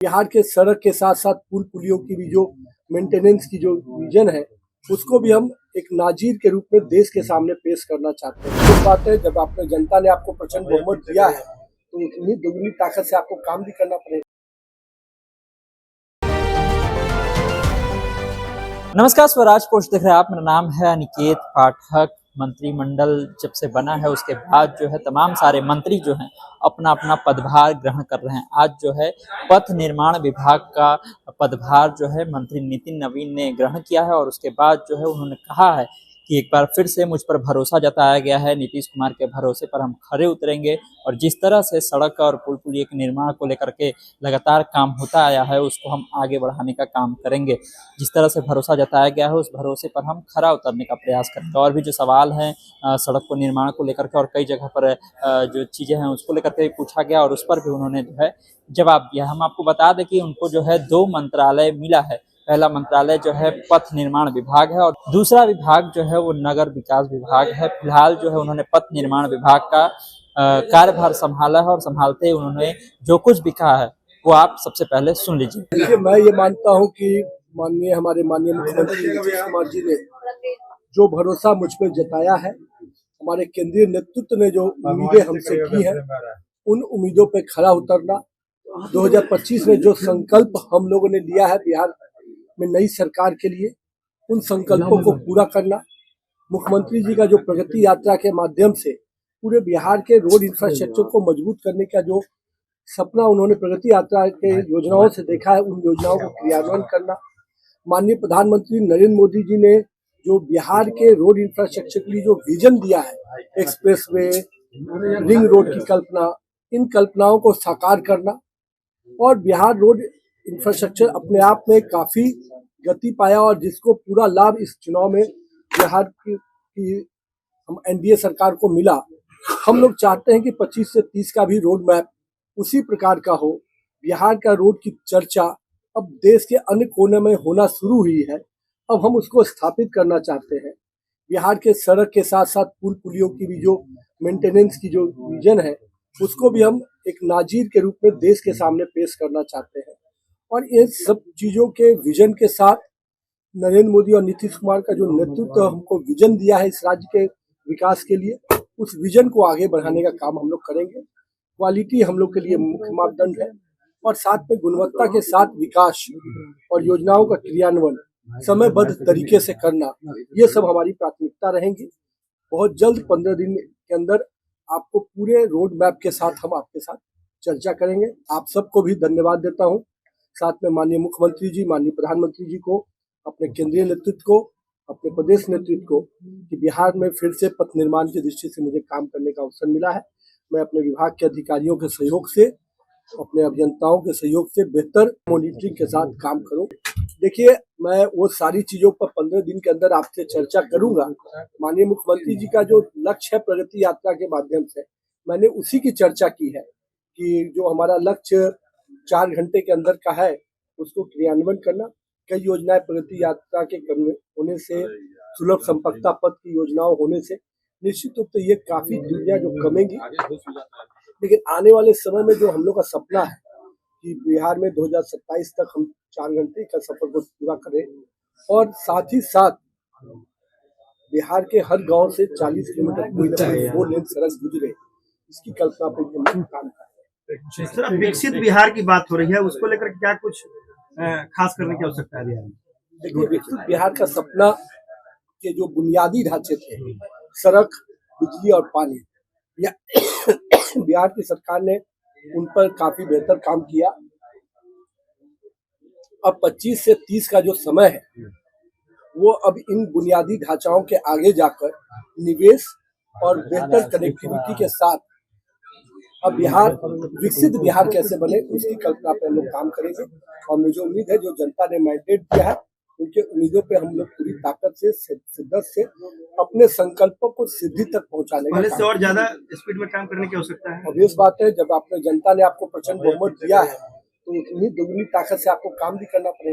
बिहार के सड़क के साथ साथ पुल पुलियों की भी जो मेंटेनेंस की जो विजन है उसको भी हम एक नाजीर के रूप में देश के सामने पेश करना चाहते हैं। कुछ बात है, जब आपने जनता ने आपको प्रचंड बहुमत दिया है तो उतनी दुगनी ताकत से आपको काम भी करना पड़ेगा। नमस्कार, स्वराज पोस्ट देख रहे हैं आप। मेरा नाम है अनिकेत पाठक। मंत्रिमंडल जब से बना है उसके बाद जो है तमाम सारे मंत्री जो हैं अपना अपना पदभार ग्रहण कर रहे हैं। आज जो है पथ निर्माण विभाग का पदभार जो है मंत्री नितिन नवीन ने ग्रहण किया है और उसके बाद जो है उन्होंने कहा है कि एक बार फिर से मुझ पर भरोसा जताया गया है। नीतीश कुमार के भरोसे पर हम खरे उतरेंगे और जिस तरह से सड़क और पुल पुलिया के निर्माण को लेकर के लगातार काम होता आया है उसको हम आगे बढ़ाने का काम करेंगे। जिस तरह से भरोसा जताया गया है उस भरोसे पर हम खरा उतरने का प्रयास करेंगे। और भी जो सवाल हैं सड़क को निर्माण को लेकर के और कई जगह पर जो चीज़ें हैं उसको लेकर के पूछा गया और उस पर भी उन्होंने जो है जवाब दिया। हम आपको बता दें कि उनको जो है 2 मंत्रालय मिला है। पहला मंत्रालय जो है पथ निर्माण विभाग है और दूसरा विभाग जो है वो नगर विकास विभाग है। फिलहाल जो है उन्होंने पथ निर्माण विभाग का कार्यभार संभाला है और संभालते ही उन्होंने जो कुछ भी कहा है वो आप सबसे पहले सुन लीजिए। देखिए, मैं ये मानता हूँ कि हमारे माननीय मुख्यमंत्री नीतीश कुमार जी ने जो भरोसा मुझ पर जताया है, हमारे केंद्रीय नेतृत्व ने जो उम्मीदें हमसे की हैं, उन उम्मीदों पे खरा उतरना। 2025 में जो संकल्प हम लोगों ने लिया है बिहार में नई सरकार के लिए, उन संकल्पों को पूरा करना। मुख्यमंत्री जी का जो प्रगति यात्रा के माध्यम से पूरे बिहार के रोड इंफ्रास्ट्रक्चर को मजबूत करने का जो सपना उन्होंने प्रगति यात्रा के योजनाओं से देखा है, उन योजनाओं को क्रियान्वयन करना। माननीय प्रधानमंत्री नरेंद्र मोदी जी ने जो बिहार के रोड इंफ्रास्ट्रक्चर के लिए जो विजन दिया है, एक्सप्रेसवे, रिंग रोड की कल्पना, इन कल्पनाओं को साकार करना। और बिहार रोड इंफ्रास्ट्रक्चर अपने आप में काफी गति पाया और जिसको पूरा लाभ इस चुनाव में बिहार की हम एनडीए सरकार को मिला। हम लोग चाहते हैं कि 25 से 30 का भी रोड मैप उसी प्रकार का हो। बिहार का रोड की चर्चा अब देश के अन्य कोने में होना शुरू हुई है, अब हम उसको स्थापित करना चाहते हैं। बिहार के सड़क के साथ साथ पुल पुलियों की भी जो मेंटेनेंस की जो विजन है उसको भी हम एक नाजीर के रूप में देश के सामने पेश करना चाहते हैं। और इन सब चीजों के विजन के साथ नरेंद्र मोदी और नीतीश कुमार का जो नेतृत्व हमको विजन दिया है इस राज्य के विकास के लिए, उस विजन को आगे बढ़ाने का काम हम लोग करेंगे। क्वालिटी हम लोग के लिए मुख्य मापदंड है और साथ में गुणवत्ता के साथ विकास और योजनाओं का क्रियान्वयन समयबद्ध तरीके से करना, ये सब हमारी प्राथमिकता रहेंगी। बहुत जल्द 15 दिन के अंदर आपको पूरे रोड मैप के साथ हम आपके साथ चर्चा करेंगे। आप सबको भी धन्यवाद देता हूँ, साथ में माननीय मुख्यमंत्री जी, माननीय प्रधानमंत्री जी को, अपने केंद्रीय नेतृत्व को, अपने प्रदेश नेतृत्व को कि बिहार में फिर से पथ निर्माण की दृष्टि से मुझे काम करने का अवसर मिला है। मैं अपने विभाग के अधिकारियों के सहयोग से, अपने अभियंताओं के सहयोग से बेहतर मॉनिटरिंग के साथ काम करूं। देखिए, मैं वो सारी चीजों पर 15 दिन के अंदर आपसे चर्चा करूंगा। माननीय मुख्यमंत्री जी का जो लक्ष्य है प्रगति यात्रा के माध्यम से, मैंने उसी की चर्चा की है कि जो हमारा लक्ष्य 4 घंटे के अंदर का है उसको क्रियान्वयन करना। कई योजनाएं प्रगति यात्रा के होने से, सुलभ संपर्कता पथ की योजनाओं होने से निश्चित रूप से ये काफी दूरियां जो कमेंगी। लेकिन आने वाले समय में जो हम लोग का सपना है कि बिहार में 2027 तक हम 4 घंटे का सफर को पूरा करें और साथ ही साथ बिहार के हर गांव से 40 किलोमीटर कोई 4 लेन सड़क गुजरे, इसकी कल्पना पर हम लोग काम कर रहे हैं। सर, विकसित बिहार की बात हो रही है, उसको लेकर क्या कुछ खास करने की आवश्यकता है बिहार में? देखिए, विकसित बिहार का सपना के जो बुनियादी ढांचे थे, सड़क, बिजली और पानी, या बिहार की सरकार ने उन पर काफी बेहतर काम किया। अब 25 से 30 का जो समय है वो अब इन बुनियादी ढांचाओं के आगे जाकर निवेश और बेहतर कनेक्टिविटी के साथ अब बिहार विकसित बिहार कैसे बने उसकी कल्पना पे हम लोग काम करेंगे। और मुझे उम्मीद है जो जनता ने मैंडेट दिया है उनके उम्मीदों पे हम लोग पूरी ताकत से, शिद्दत से अपने संकल्पों को सिद्धि तक पहुंचाने पहले से और ज्यादा स्पीड में काम करने की आवश्यकता है। obvious बात है, जब आपने जनता ने आपको प्रचंड बहुमत दिया है तो उतनी दुगनी ताकत से आपको काम भी करना पड़ेगा।